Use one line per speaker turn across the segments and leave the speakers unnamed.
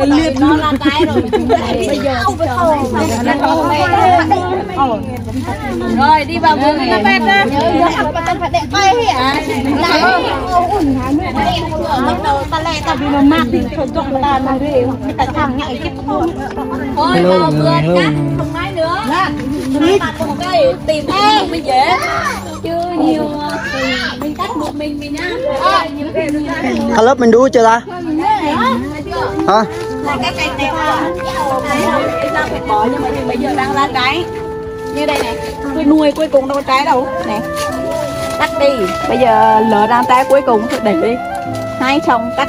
liệt nó là cái rồi bây giờ rồi đi vào vườn nó bét ra nhớ học và phải đẹp bay hả bắt đầu ta lẹ ta vì nó mát thì thôi chốt ta mà đi ta thằng nhảy chết thôi vào vườn cắt không nói nữa bạn một cây tìm không mới dễ chưa nhiều mình cắt một mình nhá
cả lớp mình đu chưa ta hả
cái cành này ta phải bỏ nhưng mà bây giờ đang ra trái như đây này tôi nuôi cuối cùng đâu có trái đâu nè cắt đi bây giờ lỡ ra trái cuối cùng thì để đi hai xong cắt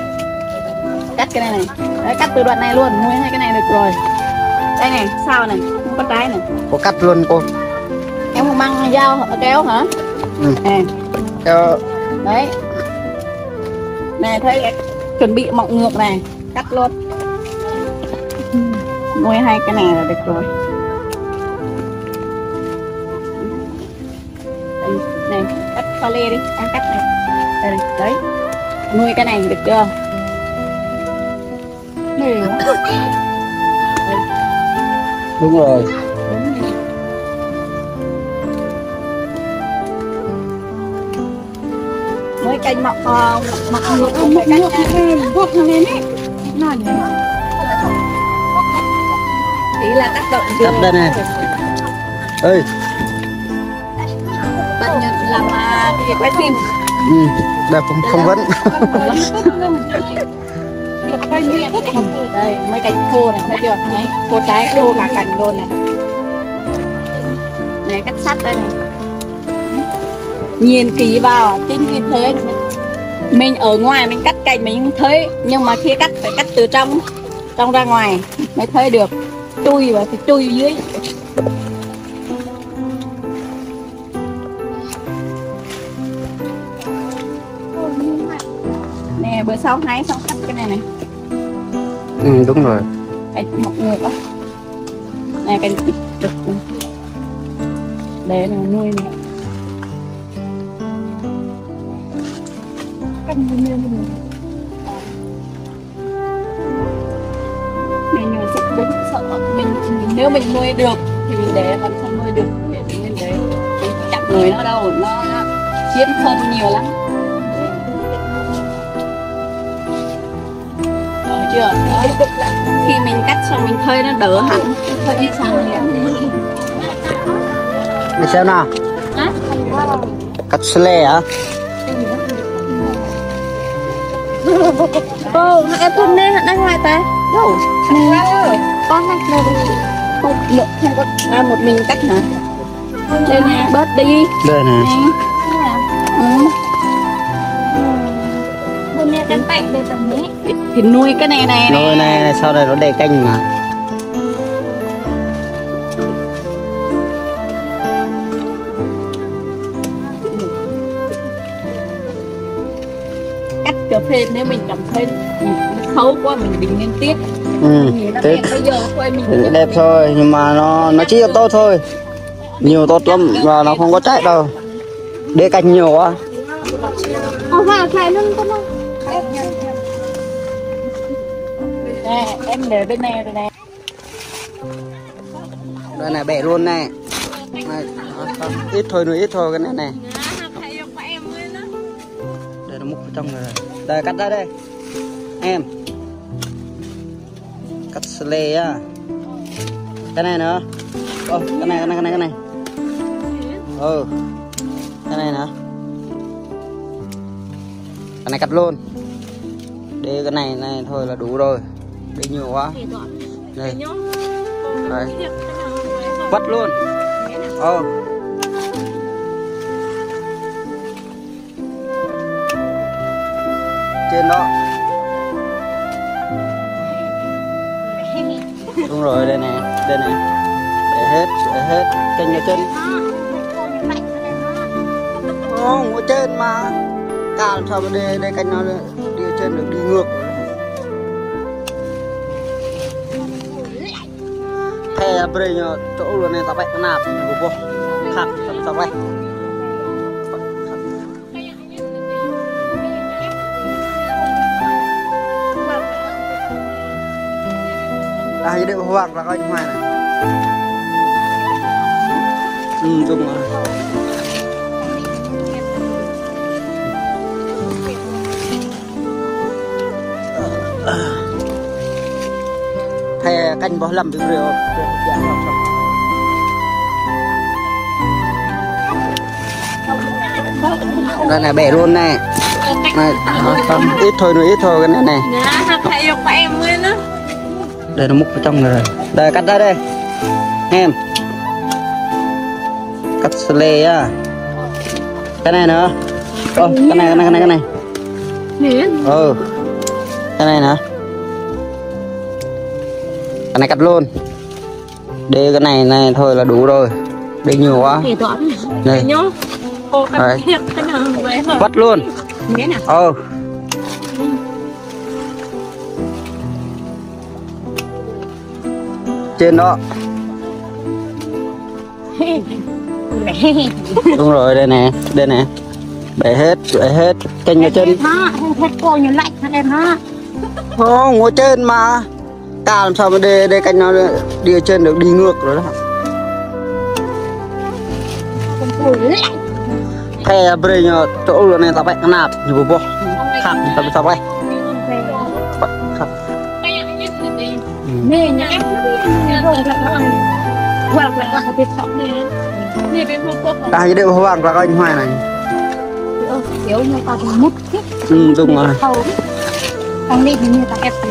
cái này này đấy, cắt từ đoạn này luôn nuôi hai cái này được rồi đây này sao này không có trái này
có cắt luôn cô
em không mang dao kéo hả nè
kéo
đấy này thấy chuẩn bị mọng ngược này cắt luôn nuôi hai cái này là được rồi này cắt pha lê đi em cắt này đây, đấy nuôi cái này được chưa
đúng rồi
mới canh mọc ngược mới canh vuốt lên đấy nói gì ý là tác động
cắt đây này ơi
bạn nhận làm việc quay phim
đẹp không vấn
đây mấy cành khô này thấy chưa đấy khô trái khô cả cành luôn này này cắt sắt đây này nhìn kỹ vào chính vì thế mình ở ngoài mình cắt cành mình không thấy nhưng mà khi cắt phải cắt từ trong ra ngoài mới thấy được chui vào thì chui dưới nè bữa sau hái xong cắt cái này này
đúng rồi
cái mọc ngược á này cái đực để là nuôi này mình sẽ đứng sợ mình nếu mình nuôi được thì mình để còn không nuôi được thì mình để chặt người nó đâu nó chiếm phân nhiều lắm rồi chưa đấy. Khi mình cắt xong mình phơi nó đỡ hẳn phơi đi xong rồi
để xem nào cắt sle hả
ô em thun lên đang ngoài ta đâu con này không lượng không có một mình cắt hả đây nè bớt đi
đây nè
hôm nay cắn tạnh đây tầmนี้thì nuôi cái này
nuôi này sau này nó đầy canh mà
cắt cà phê nếu mình cảm thấy xấu quá mình đừng nên tiếc
tiếc
bây giờ thôi mình
đẹp thôi nhưng mà nó chỉ là tốt thôi nhiều tốt lắm và nó không có trái đâu để canh nhiều quá
nè em để bên này rồi nè
đây này bẻ luôn này ít thôi nữa ít thôi cái này này đây nó múc vào trong rồi đây cắt ra đây em cắt sle á cái này nữa cái này cái này cái này nữa cái này cắt luôn để cái này thôi là đủ rồi để nhiều quá đây đấy vắt luôn trên đó đúng rồi đây này để hết kênh ở trên không ở trên mà cả làm sao mà để canh nó đi ở trên được đi ngược thế bây giờ chỗ luôn này tao bạch nó nạp vô khắc tao bạch Đây để hoang là coi như này. Đúng rồi. Thầy canh bỏ lầm được rồi. Đây này bẻ luôn này. Này, không, ít thôi cái này này.
Thầy học em nguyên á.
Đây nó múc vào trong rồi. Đây cắt ra đây. Em. Cắt sle á. Cái này nữa. Cái này. Cái này nữa. Cái này cắt luôn. Để cái này thôi là đủ rồi. Để nhiều quá. Đây. Vắt luôn. Trên đó. Đúng rồi, đây nè. Bẻ hết canh ở trên.
Hết cô như lạnh em ha.
Không, ở trên mà. Cả làm sao mà để canh nó đi ở trên được, đi ngược rồi đó. Thế bây giờ chỗ này tao phải nạp nhiều bộ khác tao phải
nè nhà em
đây để hoang là coi như hoài này.
Kiểu như tao mút
đúng rồi.
Không đi thì như tao ép đi.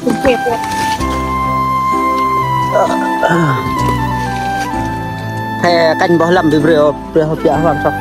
Cũng kẹp rồi.
Thầy canh bỏ lầm được rồi, hộp dạ hoang sao?